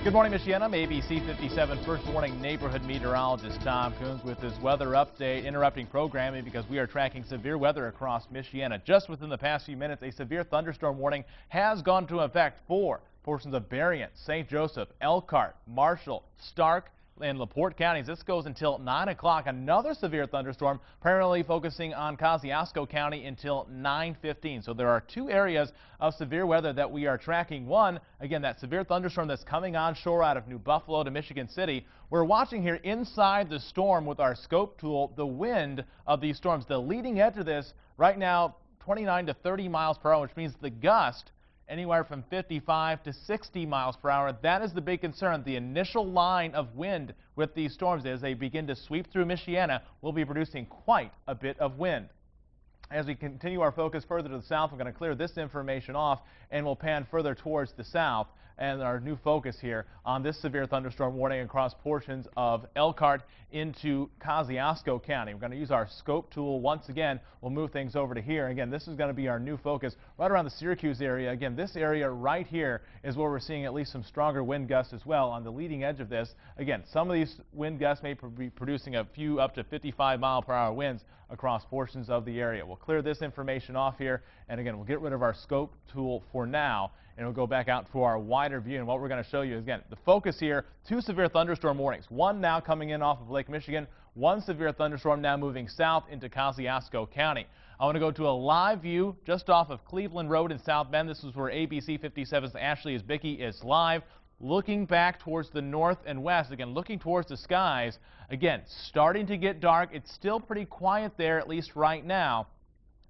Good morning, Michiana. I'm ABC 57 First Warning Neighborhood Meteorologist Tom Coons with this weather update, interrupting programming because we are tracking severe weather across Michiana. Just within the past few minutes, a severe thunderstorm warning has gone into effect for portions of Berrien, St. Joseph, Elkhart, Marshall, Stark, and LaPorte counties. This goes until 9 o'clock. Another severe thunderstorm primarily focusing on Kosciuszko County until 9:15. So there are two areas of severe weather that we are tracking. One, again, that severe thunderstorm that's coming onshore out of New Buffalo to Michigan City. We're watching here inside the storm with our scope tool the wind of these storms. The leading edge of this right now 29 to 30 miles per hour, which means the gust anywhere from 55 to 60 miles per hour. That is the big concern. The initial line of wind with these storms as they begin to sweep through Michiana will be producing quite a bit of wind. As we continue our focus further to the south, we're going to clear this information off and we'll pan further towards the south. And our new focus here on this severe thunderstorm warning across portions of Elkhart into Kosciuszko County. We're going to use our scope tool once again. We'll move things over to here. Again, this is going to be our new focus right around the Syracuse area. Again, this area right here is where we're seeing at least some stronger wind gusts as well on the leading edge of this. Again, some of these wind gusts may be producing a few up to 55-mile-per-hour winds across portions of the area. We'll clear this information off here, and again, we'll get rid of our scope tool for now, and we'll go back out to our wider view. And what we're going to show you is, again, the focus here, two severe thunderstorm warnings. One now coming in off of Lake Michigan, one severe thunderstorm now moving south into Kosciuszko County. I want to go to a live view just off of Cleveland Road in South Bend. This is where ABC 57's Ashley Isbicki is live, looking back towards the north and west. Again, looking towards the skies. Again, starting to get dark. It's still pretty quiet there, at least right now.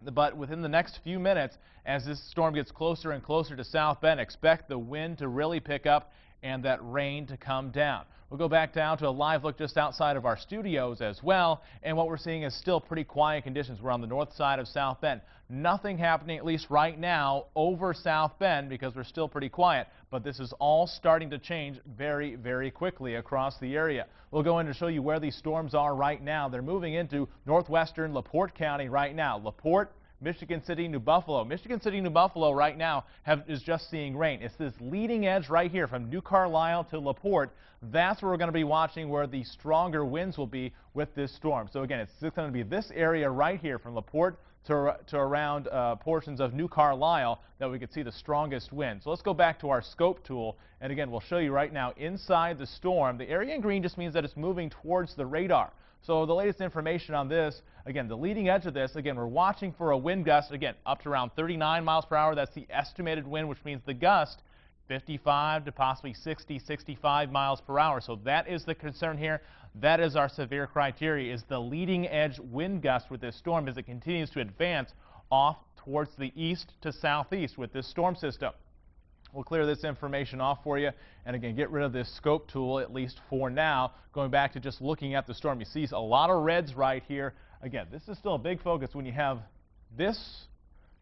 But within the next few minutes, as this storm gets closer and closer to South Bend, expect the wind to really pick up and that rain to come down. We'll go back down to a live look just outside of our studios as well, and what we're seeing is still pretty quiet conditions. We're on the north side of South Bend. Nothing happening, at least right now, over South Bend because we're still pretty quiet, but this is all starting to change very, very quickly across the area. We'll go in to show you where these storms are right now. They're moving into northwestern LaPorte County right now. LaPorte, Michigan City, New Buffalo. Michigan City, New Buffalo right now is just seeing rain. It's this leading edge right here from New Carlisle to LaPorte. That's where we're going to be watching where the stronger winds will be with this storm. So again, it's going to be this area right here from LaPorte to around portions of New Carlisle that we could see the strongest wind. So let's go back to our scope tool. And again, we'll show you right now inside the storm. The area in green just means that it's moving towards the radar. So the latest information on this, again, the leading edge of this, again, we're watching for a wind gust, again, up to around 39 miles per hour. That's the estimated wind, which means the gust 55 to possibly 60, 65 miles per hour. So that is the concern here. That is our severe criteria, is the leading edge wind gust with this storm as it continues to advance off towards the east to southeast with this storm system. We'll clear this information off for you and again get rid of this scope tool at least for now. Going back to just looking at the storm, you see a lot of reds right here. Again, this is still a big focus when you have this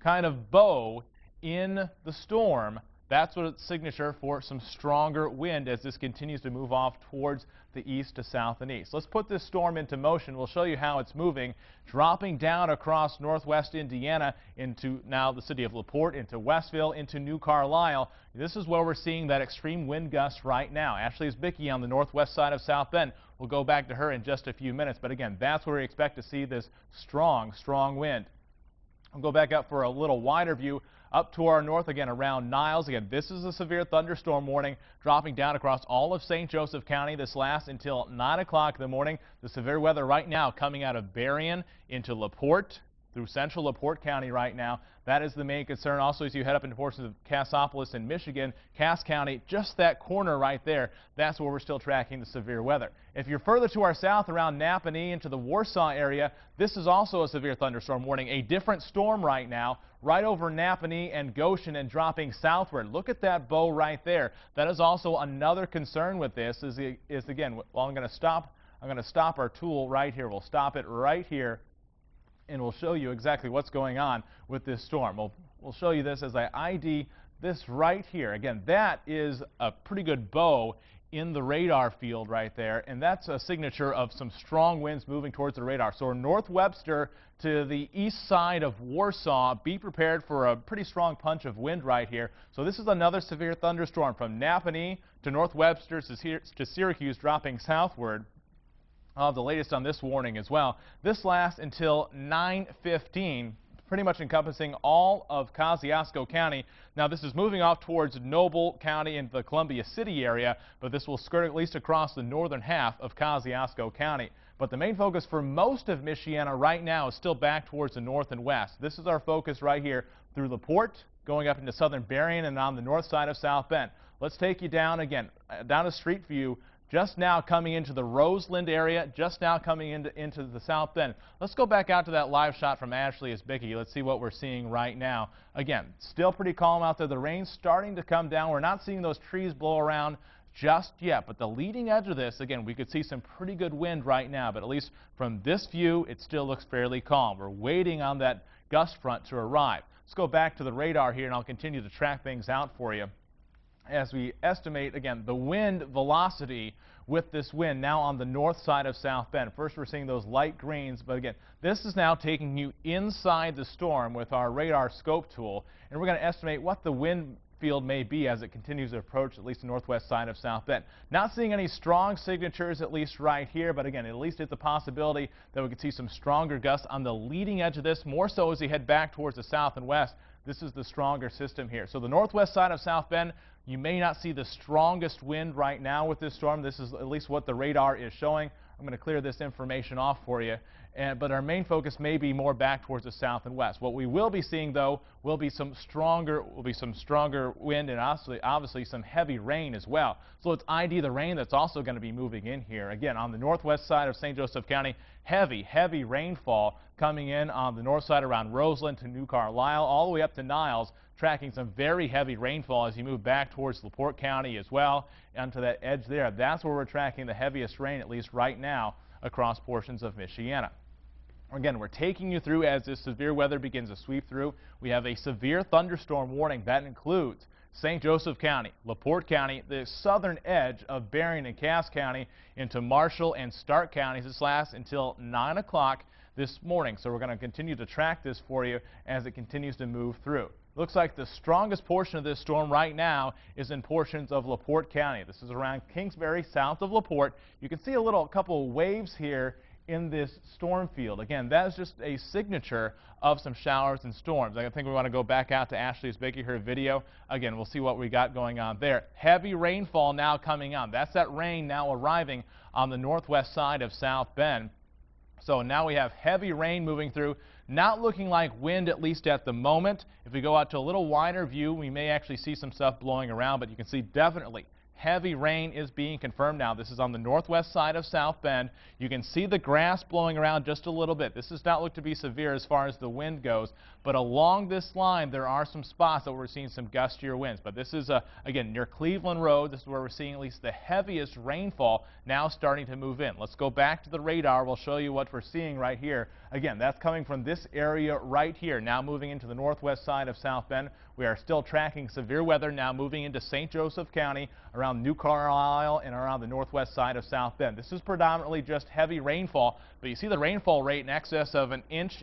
kind of bow in the storm. That's what it's signature for some stronger wind as this continues to move off towards the east to south and east. Let's put this storm into motion. We'll show you how it's moving, dropping down across northwest Indiana into now the city of LaPorte, into Westville, into New Carlisle. This is where we're seeing that extreme wind gust right now. Ashley Isbicki on the northwest side of South Bend. We'll go back to her in just a few minutes. But again, that's where we expect to see this strong, strong wind. We'll go back up for a little wider view. Up to our north again around Niles. Again, this is a severe thunderstorm warning dropping down across all of St. Joseph County. This lasts until 9 o'clock in the morning. The severe weather right now coming out of Berrien into LaPorte through central LaPorte County right now. That is the main concern. Also, as you head up into portions of Cassopolis in Michigan, Cass County, just that corner right there, that's where we're still tracking the severe weather. If you're further to our south around Napanee into the Warsaw area, this is also a severe thunderstorm warning. A different storm right now, right over Napanee and Goshen and dropping southward. Look at that bow right there. That is also another concern with this is again, well, I'm going to stop our tool right here. We'll stop it right here, and we'll show you exactly what's going on with this storm. We'll show you this as I ID this right here. Again, that is a pretty good bow in the radar field right there, and that's a signature of some strong winds moving towards the radar. So we're North Webster to the east side of Warsaw. Be prepared for a pretty strong punch of wind right here. So this is another severe thunderstorm from Napanee to North Webster to Syracuse, dropping southward. I'll have the latest on this warning as well. This lasts until 9:15. Pretty much encompassing all of Kosciuszko County. Now this is moving off towards Noble County into the Columbia City area, but this will skirt at least across the northern half of Kosciuszko County. But the main focus for most of Michiana right now is still back towards the north and west. This is our focus right here through LaPorte, going up into southern Berrien and on the north side of South Bend. Let's take you down again, down a street view. Just now coming into the Roseland area, just now coming into the South Bend. Let's go back out to that live shot from Ashley Isbicki. Let's see what we're seeing right now. Again, still pretty calm out there. The rain's starting to come down. We're not seeing those trees blow around just yet, but the leading edge of this, again, we could see some pretty good wind right now, but at least from this view, it still looks fairly calm. We're waiting on that gust front to arrive. Let's go back to the radar here, and I'll continue to track things out for you as we estimate, again, the wind velocity with this wind now on the north side of South Bend. First, we're seeing those light greens, but again, this is now taking you inside the storm with our radar scope tool, and we're going to estimate what the wind field may be as it continues to approach at least the northwest side of South Bend. Not seeing any strong signatures, at least right here, but again, at least it's a possibility that we could see some stronger gusts on the leading edge of this, more so as we head back towards the south and west. This is the stronger system here. So the northwest side of South Bend, you may not see the strongest wind right now with this storm. This is at least what the radar is showing. I'm going to clear this information off for you. But our main focus may be more back towards the south and west. What we will be seeing, though, will be some stronger wind and obviously some heavy rain as well. So it's ID the rain that's also going to be moving in here. Again, on the northwest side of St. Joseph County, heavy rainfall coming in on the north side around Roseland to New Carlisle, all the way up to Niles, tracking some very heavy rainfall as you move back towards LaPorte County as well, onto that edge there. That's where we're tracking the heaviest rain, at least right now, across portions of Michiana. Again, we're taking you through as this severe weather begins to sweep through. We have a severe thunderstorm warning that includes St. Joseph County, LaPorte County, the southern edge of Berrien and Cass County into Marshall and Stark counties. This lasts until 9 o'clock this morning. So we're going to continue to track this for you as it continues to move through. Looks like the strongest portion of this storm right now is in portions of LaPorte County. This is around Kingsbury, south of LaPorte. You can see a couple of waves here in this storm field. Again, that is just a signature of some showers and storms. I think we want to go back out to Ashley Isbicki, her video. Again, we'll see what we got going on there. Heavy rainfall now coming on. That's that rain now arriving on the northwest side of South Bend. So now we have heavy rain moving through, not looking like wind, at least at the moment. If we go out to a little wider view, we may actually see some stuff blowing around, but you can see definitely heavy rain is being confirmed now. This is on the northwest side of South Bend. You can see the grass blowing around just a little bit. This does not look to be severe as far as the wind goes, but along this line there are some spots that we're seeing some gustier winds. But this is, again, near Cleveland Road. This is where we're seeing at least the heaviest rainfall now starting to move in. Let's go back to the radar. We'll show you what we're seeing right here. Again, that's coming from this area right here, now moving into the northwest side of South Bend. We are still tracking severe weather now moving into St. Joseph County, around New Carlisle, and around the northwest side of South Bend. This is predominantly just heavy rainfall, but you see the rainfall rate in excess of 1 1/3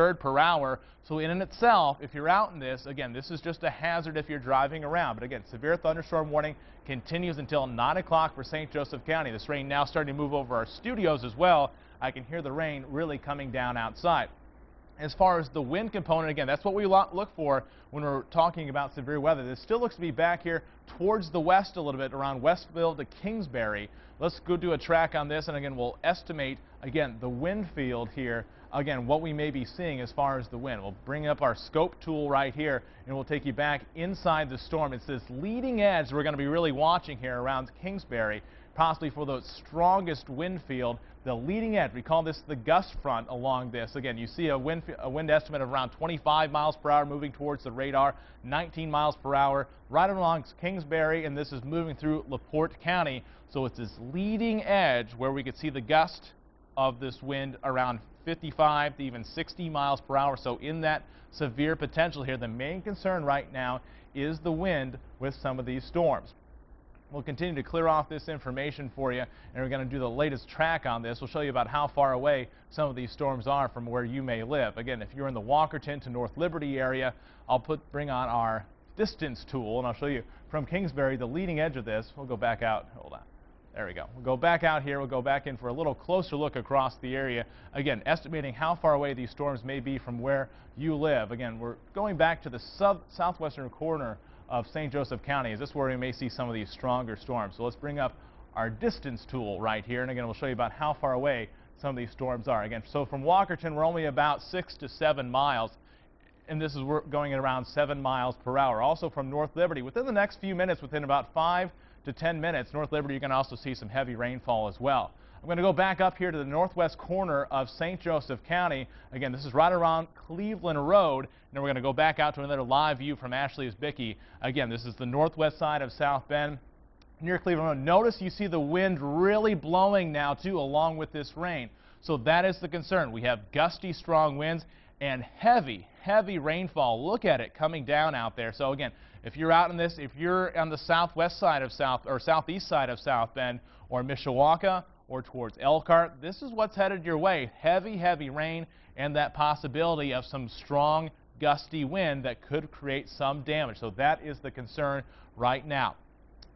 inches per hour. So in itself, if you're out in this, again, this is just a hazard if you're driving around. But again, severe thunderstorm warning continues until 9 o'clock for St. Joseph County. This rain now starting to move over our studios as well. I can hear the rain really coming down outside. As far as the wind component, again, that's what we look for when we're talking about severe weather. This still looks to be back here towards the west a little bit, around Westville to Kingsbury. Let's go do a track on this, and again, we'll estimate, again, the wind field here, again, what we may be seeing as far as the wind. We'll bring up our scope tool right here, and we'll take you back inside the storm. It's this leading edge we're going to be really watching here around Kingsbury, possibly for the strongest wind field. The leading edge, we call this the gust front along this. Again, you see a wind estimate of around 25 miles per hour moving towards the radar, 19 miles per hour right along Kingsbury, and this is moving through LaPorte County. So it's this leading edge where we could see the gust of this wind around 55 to even 60 miles per hour. So in that severe potential here, the main concern right now is the wind with some of these storms. We'll continue to clear off this information for you, and we're going to do the latest track on this. We'll show you about how far away some of these storms are from where you may live. Again, if you're in the Walkerton to North Liberty area, I'll bring on our distance tool, and I'll show you from Kingsbury the leading edge of this. We'll go back out. Hold on. There we go. We'll go back out here. We'll go back in for a little closer look across the area. Again, estimating how far away these storms may be from where you live. Again, we're going back to the southwestern corner of St. Joseph County. Is this where we may see some of these stronger storms? So let's bring up our distance tool right here, and again, we'll show you about how far away some of these storms are. Again, so from Walkerton, we're only about 6 to 7 miles, and this is going at around 7 miles per hour. Also from North Liberty, within the next few minutes, within about 5 to 10 minutes, North Liberty, you're going to also see some heavy rainfall as well. I'm going to go back up here to the northwest corner of St. Joseph County. Again, this is right around Cleveland Road. And then we're going to go back out to another live view from Ashley's-Bickey. Again, this is the northwest side of South Bend near Cleveland Road. Notice you see the wind really blowing now, too, along with this rain. So that is the concern. We have gusty, strong winds and heavy, heavy rainfall. Look at it coming down out there. So again, if you're out in this, if you're on the southwest side of southeast side of South Bend or Mishawaka or towards Elkhart, this is what's headed your way. Heavy, heavy rain and that possibility of some strong, gusty wind that could create some damage. So that is the concern right now.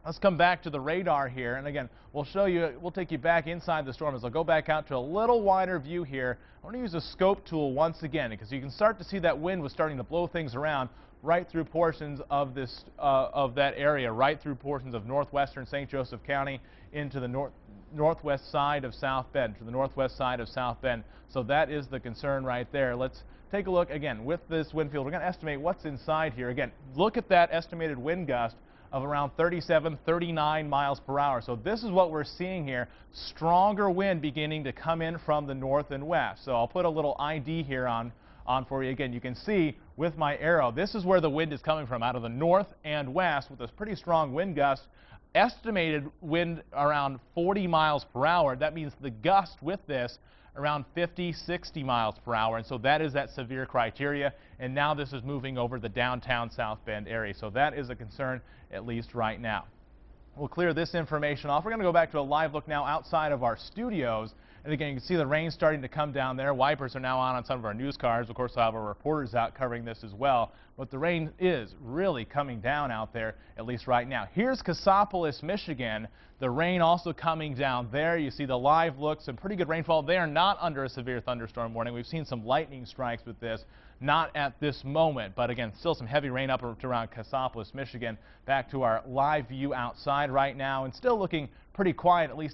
Let's come back to the radar here, and again, we'll take you back inside the storm as I'll go back out to a little wider view here. I want to use a scope tool once again because you can start to see that wind was starting to blow things around right through portions of that area, right through portions of northwestern St. Joseph County into the northwest side of South Bend, to the northwest side of South Bend. So that is the concern right there. Let's take a look again with this wind field. We're going to estimate what's inside here. Again, look at that estimated wind gust of around 37, 39 miles per hour. So this is what we're seeing here. Stronger wind beginning to come in from the north and west. So I'll put a little ID here on for you. Again, you can see with my arrow, this is where the wind is coming from, out of the north and west with this pretty strong wind gust. Estimated wind around 40 miles per hour. That means the gust with this around 50, 60 miles per hour. And so that is that severe criteria. And now this is moving over the downtown South Bend area. So that is a concern, at least right now. We'll clear this information off. We're going to go back to a live look now outside of our studios. And again, you can see the rain starting to come down there. Wipers are now on some of our news cars. Of course, we'll have our reporters out covering this as well. But the rain is really coming down out there, at least right now. Here's Cassopolis, Michigan. The rain also coming down there. You see the live look, some pretty good rainfall. They are not under a severe thunderstorm warning. We've seen some lightning strikes with this. Not at this moment, but again, still some heavy rain up to around Cassopolis, Michigan. Back to our live view outside right now, and still looking pretty quiet, at least